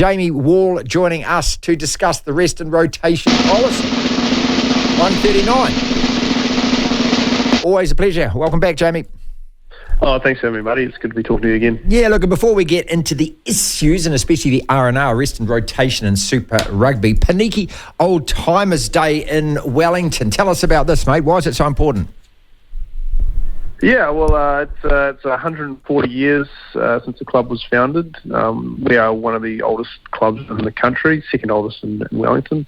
Jamie Wall joining us to discuss the rest and rotation policy. 1:39. Always a pleasure. Welcome back, Jamie. Oh, thanks everybody. It's good to be talking to you again. Yeah, look, before we get into the issues, and especially the R&R, rest and rotation in Super Rugby, Paniki Old Timers Day in Wellington. Tell us about this, mate. Why is it so important? Yeah, well, it's 140 years since the club was founded. We are one of the oldest clubs in the country, second oldest in Wellington.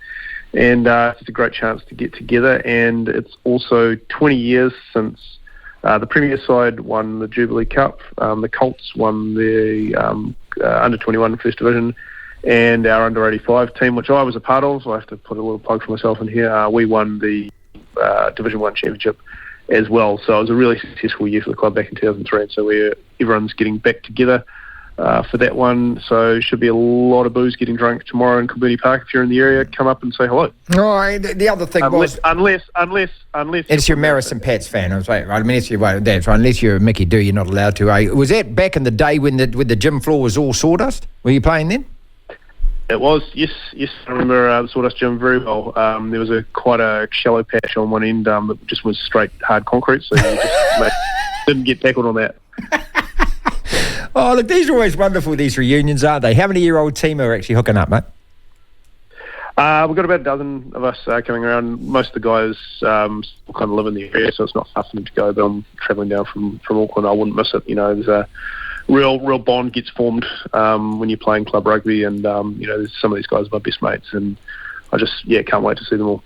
And it's a great chance to get together. And it's also 20 years since the Premier side won the Jubilee Cup. The Colts won the under-21 First Division, and our under-85 team, which I was a part of. So I have to put a little plug for myself in here. We won the Division 1 championship as well. So it was a really successful year for the club back in 2003. And so everyone's getting back together for that one. So should be a lot of booze, getting drunk tomorrow in Community Park. If you're in the area, come up and say hello. Oh, the other thing unless it's your Marison Pats fan. I was like, right, I mean, unless you're a Mickey Doo, you're not allowed to. Was that back in the day when the gym floor was all sawdust? Were you playing then? It was, yes. I remember the Sawdust Gym very well. There was quite a shallow patch on one end that just was straight hard concrete, so you just didn't get tackled on that. Oh, look, these are always wonderful, these reunions, aren't they? How many year-old team are actually hooking up, mate? We've got about a dozen of us coming around. Most of the guys still kind of live in the area, so it's not far for them to go, but I'm travelling down from Auckland. I wouldn't miss it. You know, there's a real bond gets formed when you're playing club rugby, and some of these guys are my best mates, and I just can't wait to see them all.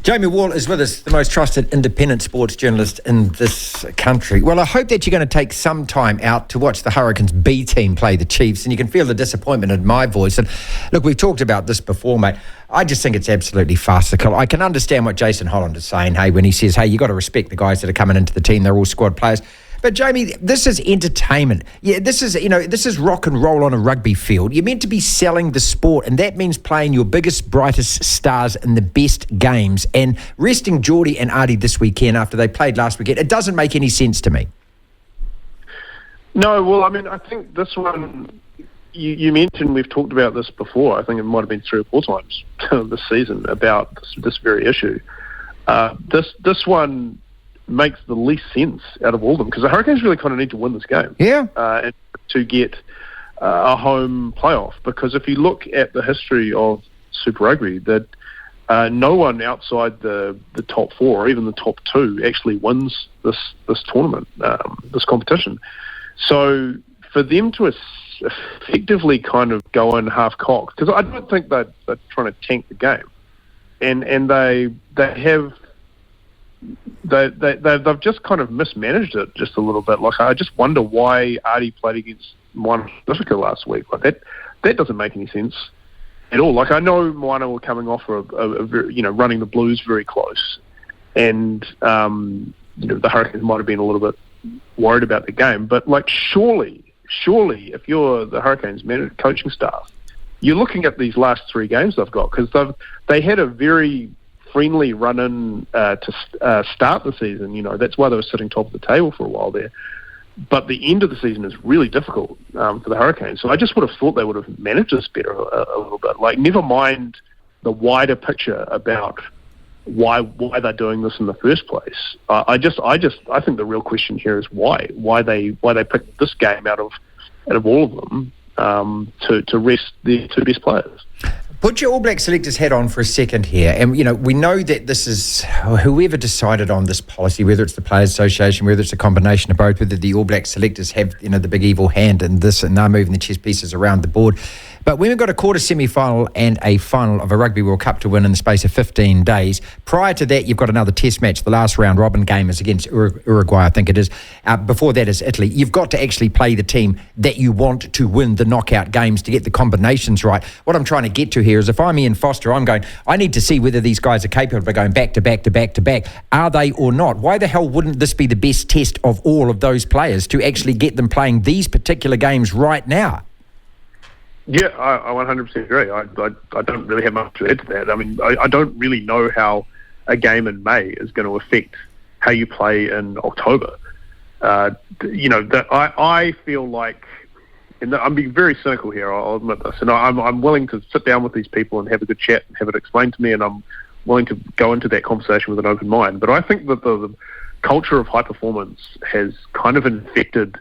Jamie Wall is with us, the most trusted independent sports journalist in this country. Well, I hope that you're going to take some time out to watch the Hurricanes B team play the Chiefs, and you can feel the disappointment in my voice. And look, we've talked about this before, mate. I just think it's absolutely farcical. I can understand what Jason Holland is saying, hey, when he says, hey, you got to respect the guys that are coming into the team. They're all squad players. But Jamie, this is entertainment. Yeah, this is rock and roll on a rugby field. You're meant to be selling the sport, and that means playing your biggest, brightest stars in the best games. And resting Jordie and Ardie this weekend after they played last weekend, it doesn't make any sense to me. No, well, I mean, I think this one, you mentioned we've talked about this before. I think it might have been 3 or 4 times this season about this very issue. This one makes the least sense out of all of them, because the Hurricanes really kind of need to win this game. Yeah. And to get a home playoff, because if you look at the history of Super Rugby, that no one outside the top 4 or even the top 2 actually wins this tournament, this competition. So for them to effectively kind of go in half-cocked, because I don't think they're trying to tank the game, and they have. They've just kind of mismanaged it just a little bit. Like, I just wonder why Ardie played against Moana Pacific last week. Like that doesn't make any sense at all. Like, I know Moana were coming off a very, running the Blues very close, and the Hurricanes might have been a little bit worried about the game. But like, surely, if you're the Hurricanes coaching staff, you're looking at these last 3 games they've got, because they had a very friendly run-in to start the season. That's why they were sitting top of the table for a while there. But the end of the season is really difficult for the Hurricanes. So I just would have thought they would have managed this better a little bit. Like, never mind the wider picture about why they're doing this in the first place. I think the real question here is why they picked this game out of all of them to rest their 2 best players. Put your All Black selectors hat on for a second here. And, we know that this is whoever decided on this policy, whether it's the Players Association, whether it's a combination of both, whether the All Black selectors have, the big evil hand in this and they're moving the chess pieces around the board. But when we've got a quarter semi-final and a final of a Rugby World Cup to win in the space of 15 days, prior to that, you've got another test match. The last round robin game is against Uruguay, I think it is. Before that is Italy. You've got to actually play the team that you want to win the knockout games to get the combinations right. What I'm trying to get to here is, if I'm Ian Foster, I'm going, I need to see whether these guys are capable of going back to back to back to back. Are they or not? Why the hell wouldn't this be the best test of all of those players to actually get them playing these particular games right now? Yeah, I 100% agree. I don't really have much to add to that. I mean, I don't really know how a game in May is going to affect how you play in October. I feel like and I'm being very cynical here, I'll admit this, and I'm willing to sit down with these people and have a good chat and have it explained to me, and I'm willing to go into that conversation with an open mind. But I think that the culture of high performance has kind of infected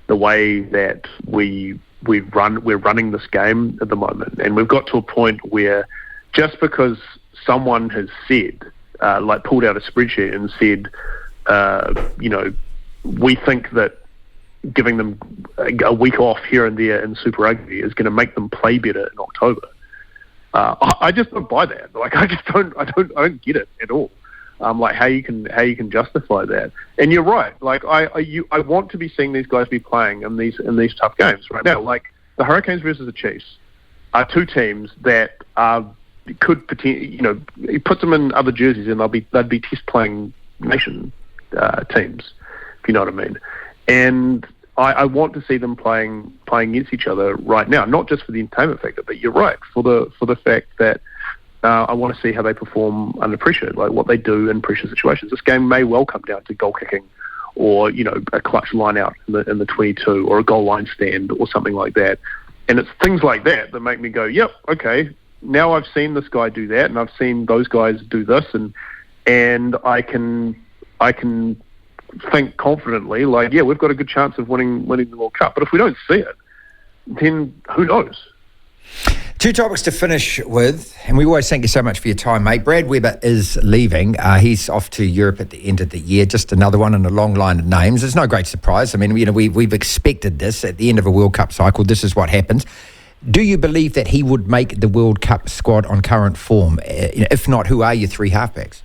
the way that we're running this game at the moment, and we've got to a point where just because someone has said, pulled out a spreadsheet and said, we think that giving them a week off here and there in Super Rugby is going to make them play better in October. I just don't buy that. I don't get it at all. How you can justify that. And you're right. I want to be seeing these guys be playing in these tough games right now. Like the Hurricanes versus the Chiefs are two teams that could potentially, you put them in other jerseys and they'd be test playing nation teams, if you know what I mean. And I want to see them playing against each other right now, not just for the entertainment factor, but you're right, for the fact that I want to see how they perform under pressure, like what they do in pressure situations. This game may well come down to goal kicking, or a clutch line out in the 22, or a goal line stand, or something like that. And it's things like that make me go, yep, okay. Now I've seen this guy do that, and I've seen those guys do this, and I can think confidently, we've got a good chance of winning the World Cup. But if we don't see it, then who knows? Two topics to finish with, and we always thank you so much for your time, mate. Brad Weber is leaving. He's off to Europe at the end of the year. Just another one in a long line of names. It's no great surprise. I mean, we've expected this at the end of a World Cup cycle. This is what happens. Do you believe that he would make the World Cup squad on current form? If not, who are your three halfbacks?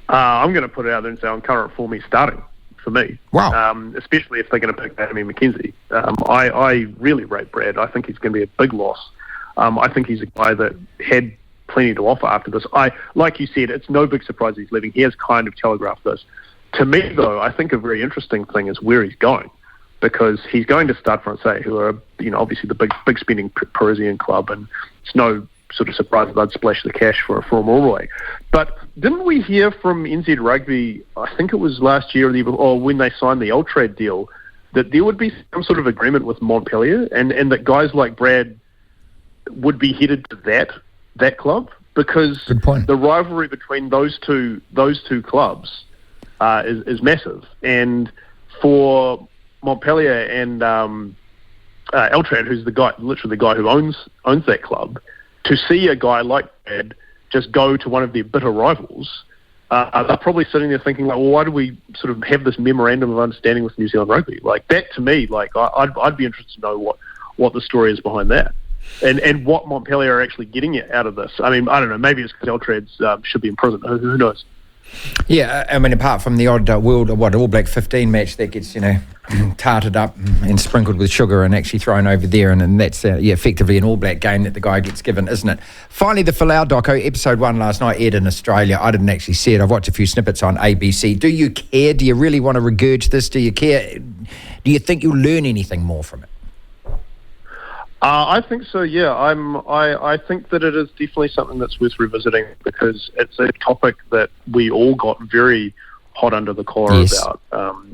I'm going to put it out there and say on current form he's starting for me. Wow. Especially if they're going to pick Amy McKenzie. I really rate Brad. I think he's going to be a big loss. I think he's a guy that had plenty to offer after this. Like you said, it's no big surprise he's leaving. He has kind of telegraphed this. To me, though, I think a very interesting thing is where he's going, because he's going to Stade Francais, who are obviously the big spending Parisian club, and it's no sort of surprise that they'd splash the cash for him all the way. But didn't we hear from NZ Rugby, I think it was last year or when they signed the Ultrad deal, that there would be some sort of agreement with Montpellier, and that guys like Brad would be headed to that club? Because the rivalry between those two clubs is massive. And for Montpellier and Ultrad, who's literally the guy who owns that club, to see a guy like Brad just go to one of their bitter rivals, they're probably sitting there thinking, why do we sort of have this memorandum of understanding with New Zealand Rugby? That to me, I'd be interested to know what the story is behind that, and what Montpellier are actually getting out of this. I mean, I don't know. Maybe it's because Ultrads should be in prison. Who knows? Yeah, I mean, apart from the odd All Black 15 match that gets tarted up and sprinkled with sugar and actually thrown over there, and that's effectively an All Black game that the guy gets given, isn't it? Finally, the Folau doco, episode 1 last night aired in Australia. I didn't actually see it. I've watched a few snippets on ABC. Do you care? Do you really want to regurge this? Do you care? Do you think you'll learn anything more from it? I think so, yeah. I think that it is definitely something that's worth revisiting, because it's a topic that we all got very hot under the collar about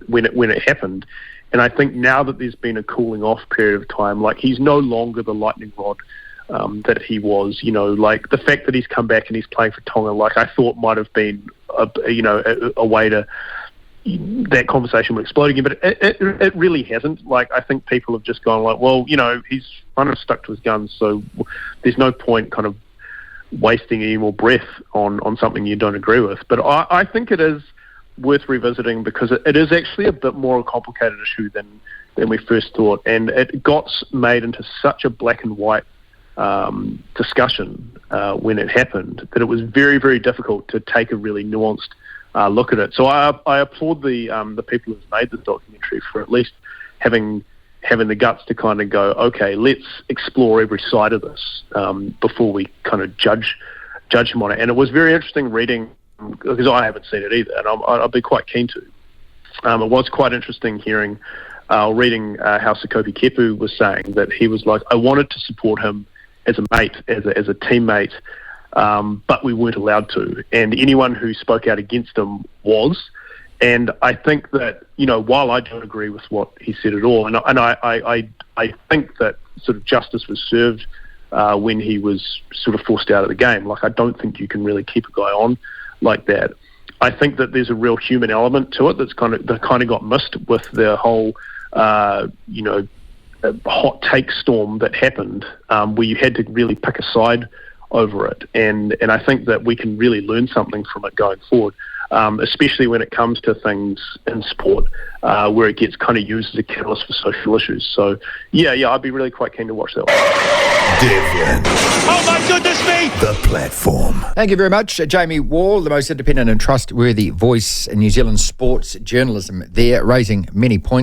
when it happened. And I think now that there's been a cooling off period of time, he's no longer the lightning rod that he was. The fact that he's come back and he's playing for Tonga, I thought might have been a way to that conversation will explode again, but it really hasn't. I think people have just gone he's kind of stuck to his guns, so there's no point kind of wasting any more breath on something you don't agree with. But I think it is worth revisiting, because it is actually a bit more a complicated issue than we first thought, and it got made into such a black and white discussion when it happened, that it was very, very difficult to take a really nuanced look at it. So I applaud the people who've made this documentary for at least having the guts to kind of go, okay, let's explore every side of this before we kind of judge him on it. And it was very interesting reading, because I haven't seen it either, and I'll be quite keen to. It was quite interesting reading how Sekope Kepu was saying that he was like, I wanted to support him as a mate, as a teammate, but we weren't allowed to. And anyone who spoke out against him was. And I think that, while I don't agree with what he said at all, and I think that sort of justice was served when he was sort of forced out of the game. Like, I don't think you can really keep a guy on like that. I think that there's a real human element to it that kind of got missed with the whole, hot take storm that happened, where you had to really pick a side over it. And I think that we can really learn something from it going forward, especially when it comes to things in sport where it gets kind of used as a catalyst for social issues. So, yeah, I'd be really quite keen to watch that one. Devlin. Oh my goodness me! The Platform. Thank you very much, Jamie Wall, the most independent and trustworthy voice in New Zealand sports journalism there, raising many points.